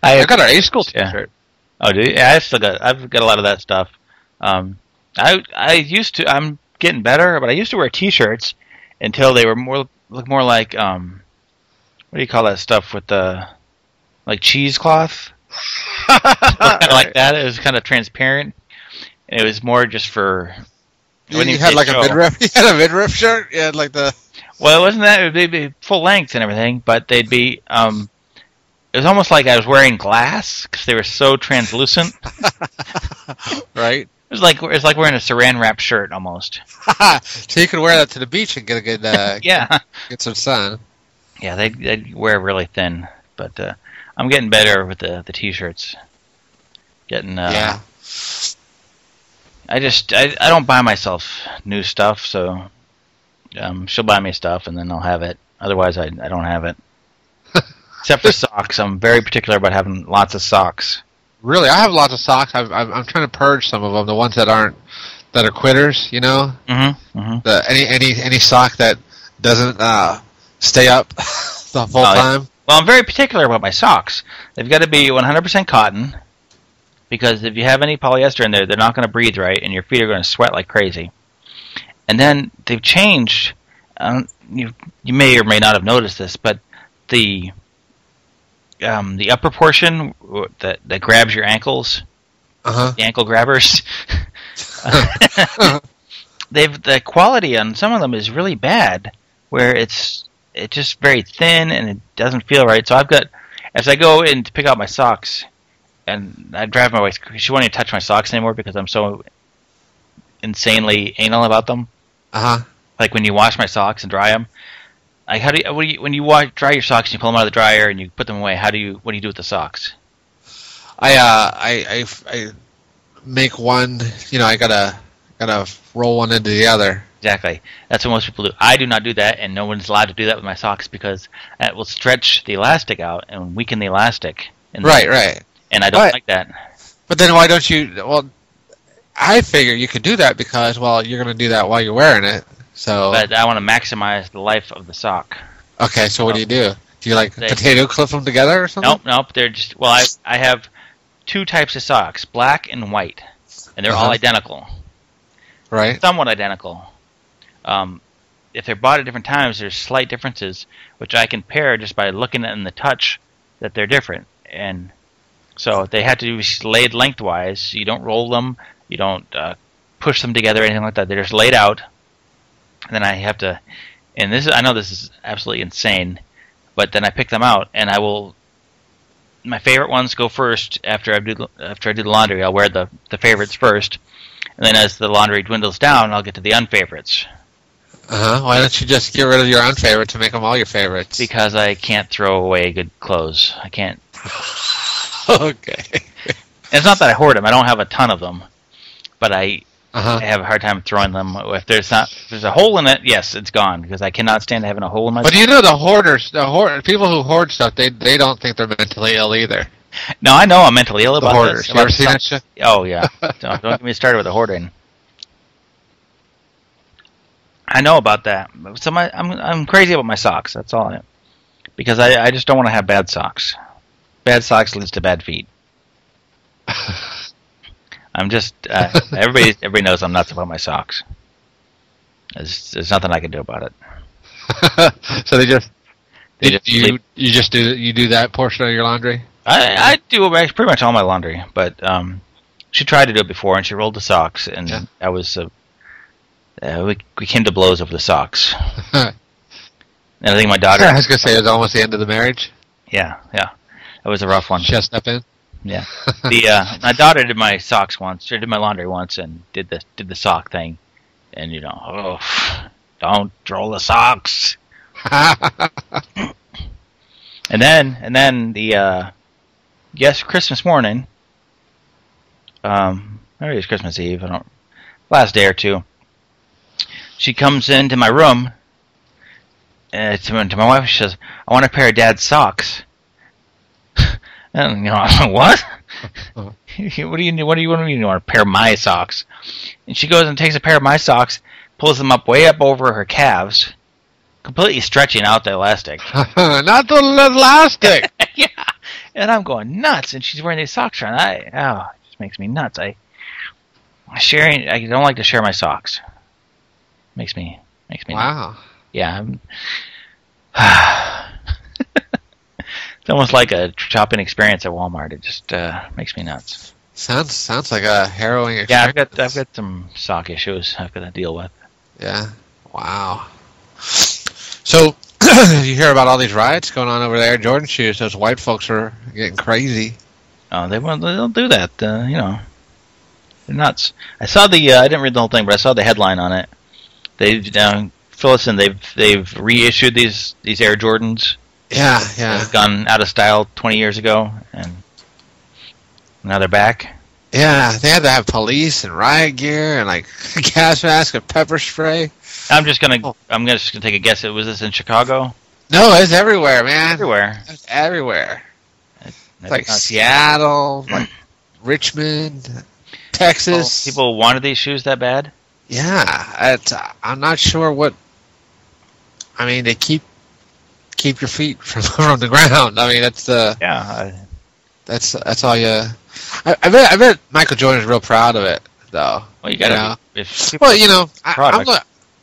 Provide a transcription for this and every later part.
I got an A school T-shirt. Oh, do you? Yeah, I've got a lot of that stuff. I used to. I'm getting better, but I used to wear T-shirts until they were look more like what do you call that stuff with the like cheesecloth? Kind of like that. It was kind of transparent, and it was more just for. You had like a midriff. You had a midriff shirt. You had like the. Well, it wasn't that. They'd be full length and everything, but they'd be. It was almost like I was wearing glass because they were so translucent. Right. It's like wearing a Saran wrap shirt almost. So you could wear that to the beach and get a good get some sun. Yeah, they'd wear really thin, but I'm getting better with the T-shirts. Getting I don't buy myself new stuff, so she'll buy me stuff and then I'll have it. Otherwise, I don't have it. Except for socks, I'm very particular about having lots of socks. Really, I have lots of socks. I'm trying to purge some of them, the ones that are quitters, you know. Mm-hmm. Mm-hmm. Any sock that doesn't stay up the whole time. Yeah. Well, I'm very particular about my socks. They've got to be 100% cotton, because if you have any polyester in there, they're not going to breathe right, and your feet are going to sweat like crazy. And then they've changed. You may or may not have noticed this, but the upper portion that grabs your ankles, the ankle grabbers, the quality on some of them is really bad, where it's just very thin and it doesn't feel right. So as I go in to pick out my socks, and I drive my wife, she won't even touch my socks anymore because I'm so insanely anal about them. Like when you wash my socks and dry them. Like when you dry your socks and you pull them out of the dryer and you put them away, what do you do with the socks? I make one. You know, I gotta roll one into the other. Exactly. That's what most people do. I do not do that, and no one's allowed to do that with my socks because it will stretch the elastic out and weaken the elastic. Right. And I don't like that. But then why don't you? Well, I figure you could do that because you're going to do that while you're wearing it. So. But I want to maximize the life of the sock. Okay, so what do? Do you potato clip them together or something? Nope. They're just I have two types of socks, black and white, and they're all identical. Right. Somewhat identical. If they're bought at different times, there's slight differences, which I can pair just by looking at in the touch that they're different. And so they have to be laid lengthwise. You don't roll them. You don't push them together or anything like that. They're just laid out. And then I have to, and I know this is absolutely insane, but then I pick them out, and my favorite ones go first after I do the laundry. I'll wear the favorites first, and then as the laundry dwindles down, I'll get to the unfavorites. Why don't you just get rid of your unfavorites to make them all your favorites? Because I can't throw away good clothes. I can't. Okay. And it's not that I hoard them. I don't have a ton of them, but I have a hard time throwing them. If there's a hole in it, yes, it's gone because I cannot stand having a hole in my. But you know the people who hoard stuff, they don't think they're mentally ill either. No, I know I'm mentally ill about hoarders. this. You ever seen that shit? Oh yeah, don't get me started with the hoarding. I know about that. So I'm crazy about my socks. That's all. Because I just don't want to have bad socks. Bad socks leads to bad feet. I'm just everybody knows I'm nuts about my socks. There's nothing I can do about it. So you do that portion of your laundry? I do pretty much all my laundry, but she tried to do it before and she rolled the socks, and I was we came to blows over the socks. And I think my daughter. I was gonna say it was almost the end of the marriage. Yeah, that was a rough one. Chest up in. Yeah, my daughter did my socks once. She did my laundry once and did the sock thing, and don't roll the socks. and then Christmas morning. Maybe it was Christmas Eve. Last day or two. She comes into my room to my wife. She says, "I want a pair of Dad's socks." And what? What do you want? You want a pair of my socks? And she goes and takes a pair of my socks, pulls them up way up over her calves, completely stretching out the elastic. Not the elastic. Yeah. And I'm going nuts, and she's wearing these socks around. It just makes me nuts. I don't like to share my socks. Makes me Wow. nuts. Yeah. It's almost like a shopping experience at Walmart. It just makes me nuts. Sounds like a harrowing experience. Yeah, I've got some sock issues I've got to deal with. Yeah. Wow. So, you hear about all these riots going on over there? Jordan shoes. Those white folks are getting crazy. Oh, they'll do that. They're nuts. I saw the. I didn't read the whole thing, but I saw the headline on it. Phyllis, and they've reissued these Air Jordans. Yeah. They've gone out of style 20 years ago, and now they're back. Yeah, they had to have police and riot gear and like gas mask and pepper spray. I'm just gonna take a guess. Was this in Chicago? No, it's everywhere, man. Everywhere. It's everywhere. It's like Seattle, like Richmond, Texas. People wanted these shoes that bad? Yeah, I'm not sure what. I mean, they keep your feet from the ground. I mean, that's the that's all you. I bet Michael Jordan's real proud of it, though. Well, you gotta.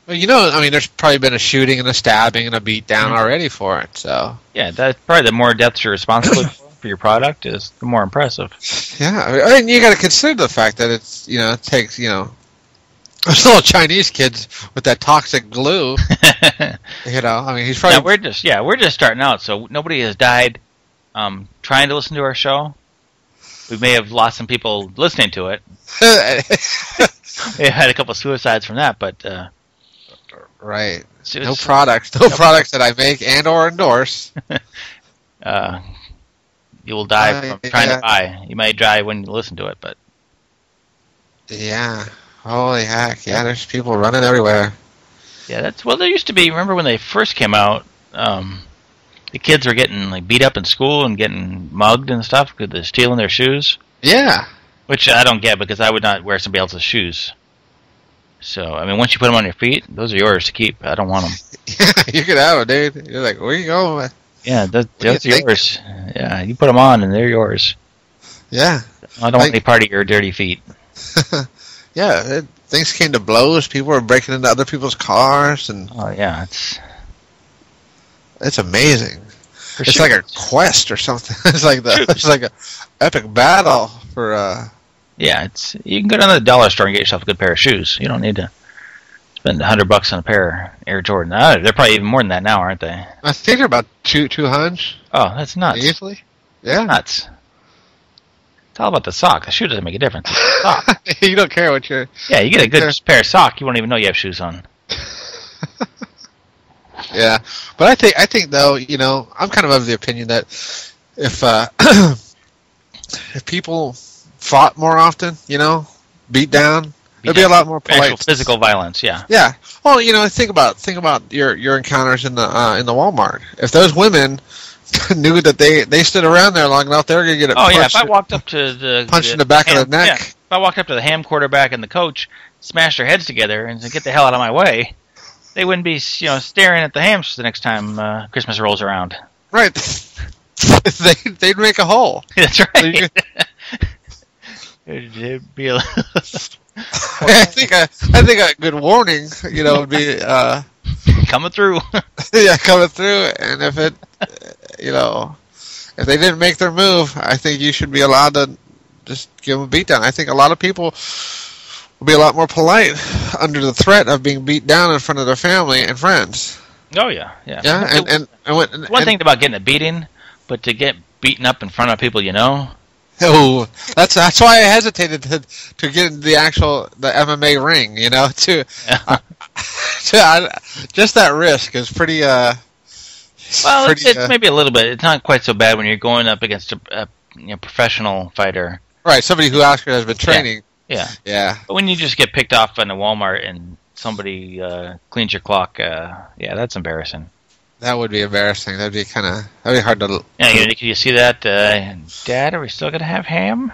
I mean, there's probably been a shooting and a stabbing and a beatdown already for it. So yeah, that's probably the more deaths you're responsible for your product is the more impressive. Yeah, I mean, you got to consider the fact that it's it takes those little Chinese kids with that toxic glue. I mean, he's probably. We're just starting out, so nobody has died trying to listen to our show. We may have lost some people listening to it. We had a couple of suicides from that, but right. No products that I make and or endorse. You will die from trying to buy. You may die when you listen to it, but yeah. Holy heck! Yeah, there's people running everywhere. Yeah, there used to be. Remember when they first came out? The kids were getting beat up in school and getting mugged and stuff because they're stealing their shoes. Yeah, which I don't get because I would not wear somebody else's shoes. So I mean, once you put them on your feet, those are yours to keep. I don't want them. Yeah, you could have it, dude. You're like, where you going? Yeah, that's yours. Yeah, you put them on and they're yours. Yeah, I don't want any part of your dirty feet. Yeah, things came to blows. People were breaking into other people's cars, and it's amazing. It's like a quest or something. It's like a epic battle for. Yeah, you can go down to the dollar store and get yourself a good pair of shoes. You don't need to spend $100 on a pair of Air Jordan. They're probably even more than that now, aren't they? I think they're about 200. Oh, that's nuts. Easily, yeah, nuts. It's all about the sock. The shoe doesn't make a difference. It's the sock. You don't care what you're... Yeah, you get a good pair of sock, you won't even know you have shoes on. Yeah, but I think though, I'm kind of the opinion that if people fought more often, beat down, there'd be a lot more polite. Actual physical violence, yeah. Yeah. Well, think about your encounters in the Walmart. If those women knew that they stood around there long enough, they were going to get it. Oh yeah, if I walked up to the punch in the back of the neck. Yeah, if I walked up to the ham quarterback and the coach, smashed their heads together, and said, "Get the hell out of my way," they wouldn't be staring at the hams the next time Christmas rolls around. Right. They'd make a hole. That's right. It'd be I think a good warning, would be coming through. Yeah, coming through, and if it, if they didn't make their move, I think you should be allowed to just give them a beat down. I think a lot of people will be a lot more polite under the threat of being beat down in front of their family and friends. Oh yeah. Yeah, and one thing about getting a beating, but to get beaten up in front of people, Oh, that's why I hesitated to get into the MMA ring, just that risk is pretty. Well, it's maybe a little bit. It's not quite so bad when you're going up against a professional fighter, right? Somebody who actually has been training. Yeah. But when you just get picked off in a Walmart and somebody cleans your clock, that's embarrassing. That would be embarrassing. That'd be hard to... Yeah, can you see that? Dad, are we still going to have ham?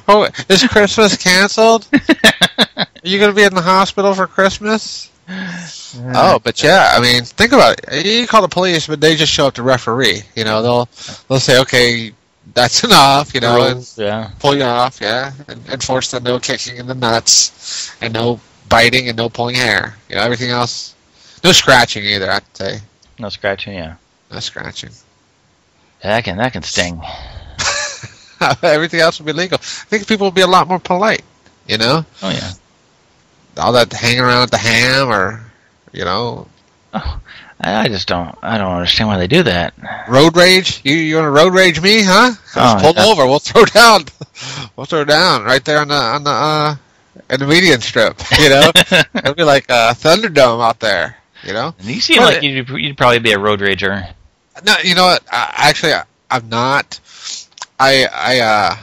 Oh, is Christmas canceled? Are you going to be in the hospital for Christmas? Oh, but yeah, I mean, think about it. You call the police, but they just show up to referee. They'll say, okay, that's enough, you know, Rules, and pull you off, yeah, and enforce the no kicking in the nuts, and no biting and no pulling hair. You know, everything else, no scratching either, I'd say. No scratching, yeah. No scratching. That can sting. Everything else would be legal. I think people would be a lot more polite, you know? Oh, yeah. All that hanging around with the ham or, you know. Oh, I don't understand why they do that. Road rage? You want to road rage me, huh? Oh, pull over. We'll throw down. We'll throw down right there in the median strip, you know? It'll be like a Thunderdome out there, you know? And you seem like you'd probably be a road rager. No, you know what? Actually, I'm not. I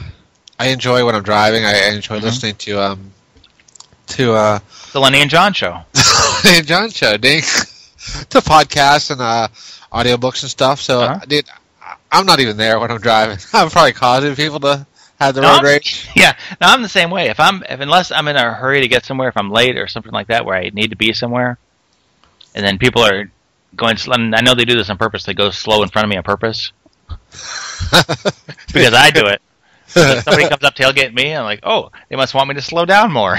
enjoy when I'm driving. I enjoy listening to the Lenny and John Show. Lenny and John Show, ding. To podcasts and audiobooks and stuff. So, dude, I'm not even there when I'm driving. I'm probably causing people to have the road rage. Yeah, no, I'm the same way. Unless I'm in a hurry to get somewhere, if I'm late or something like that, where I need to be somewhere, and then people are going slow, and I know they do this on purpose. They go slow in front of me on purpose. Because I do it. So somebody comes up tailgating me, and I'm like, oh, they must want me to slow down more.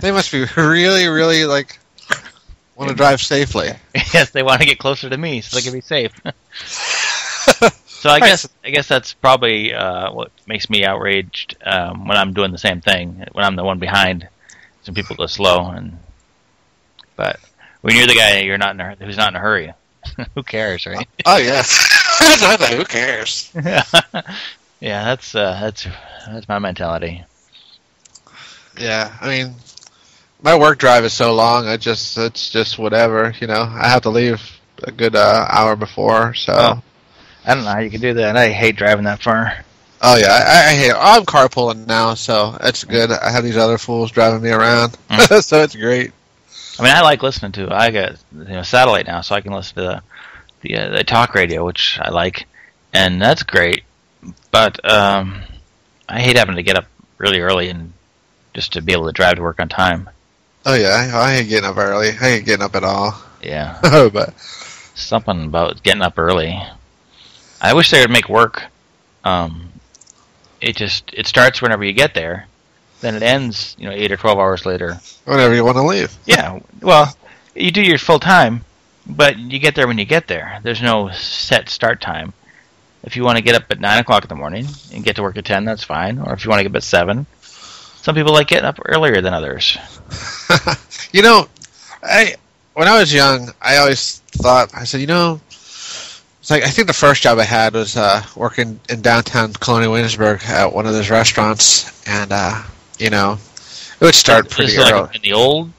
They must be really, really, like, want to drive safely. Yes, they want to get closer to me so they can be safe. So I guess that's probably what makes me outraged when I'm doing the same thing, when I'm the one behind. Some people go slow, but when you're the guy who's not in a hurry, who cares, right? Oh yeah. Who cares? Yeah, that's my mentality. Yeah, I mean, my work drive is so long. It's just whatever, you know. I have to leave a good hour before, so. Oh, I don't know how you can do that. I hate driving that far. Oh yeah, I hate it. I'm carpooling now, so it's good. I have these other fools driving me around, so it's great. I mean, I like listening to. I got satellite now, so I can listen to the talk radio, which I like, and that's great. But I hate having to get up really early and just to be able to drive to work on time. Oh yeah, I hate getting up early. I hate getting up at all. Yeah. But something about getting up early. I wish they would make work. It starts whenever you get there, then it ends 8 or 12 hours later. Whenever you want to leave. Yeah. Well, you do your full time, but you get there when you get there. There's no set start time. If you want to get up at 9 o'clock in the morning and get to work at 10, that's fine. Or if you want to get up at 7. Some people like getting up earlier than others. When I was young, I always thought, I said, it's like I think the first job I had was working in downtown Colonial Williamsburg at one of those restaurants, and it would start pretty early. Like in the old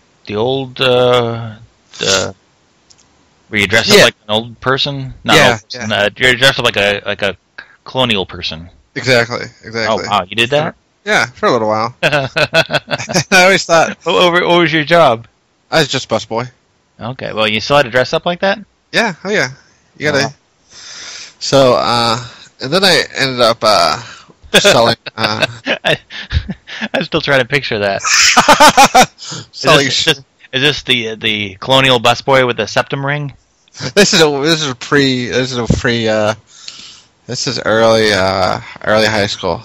where you dress up like an old person? Not old person. You're dressed up like a colonial person. Exactly. Oh wow, you did that? Yeah, for a little while. I always thought. What was your job? I was just busboy. Okay, well, you still had to dress up like that? Yeah, oh yeah. You gotta. So, and then I ended up selling. I'm still trying to picture that. Selling. Is this the colonial busboy with the septum ring? This is early high school.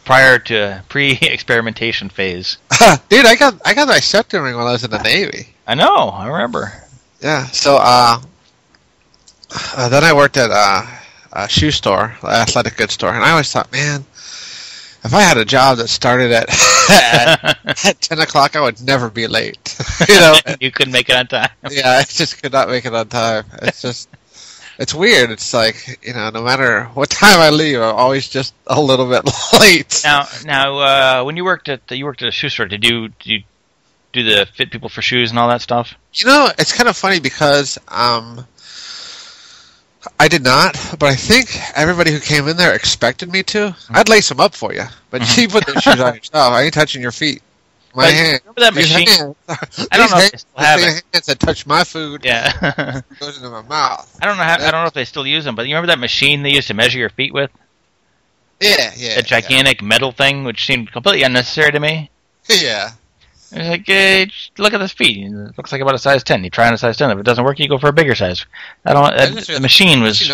Prior to pre-experimentation phase. Dude, I got my septum ring when I was in the Navy. I know, I remember. Yeah, so then I worked at a shoe store, an athletic goods store, and I always thought, man, if I had a job that started at 10 o'clock, I would never be late. You couldn't make it on time. Yeah, I just could not make it on time. It's weird. It's like, no matter what time I leave, I'm always just a little bit late. Now, when you worked at a shoe store, did you do the fit people for shoes and all that stuff? It's kind of funny because I did not, but I think everybody who came in there expected me to. Mm-hmm. I'd lace them up for you, but you put the shoes on yourself. I ain't touching your feet. My hands. Remember that machine? I don't know if they still have it. Hands that touch my food. Yeah. Goes into my mouth. I don't know if they still use them, but you remember that machine they used to measure your feet with? Yeah. A gigantic metal thing, which seemed completely unnecessary to me. Yeah. It was like, look at this feet. It looks like about a size 10. You try on a size 10. If it doesn't work, you go for a bigger size. The machine was...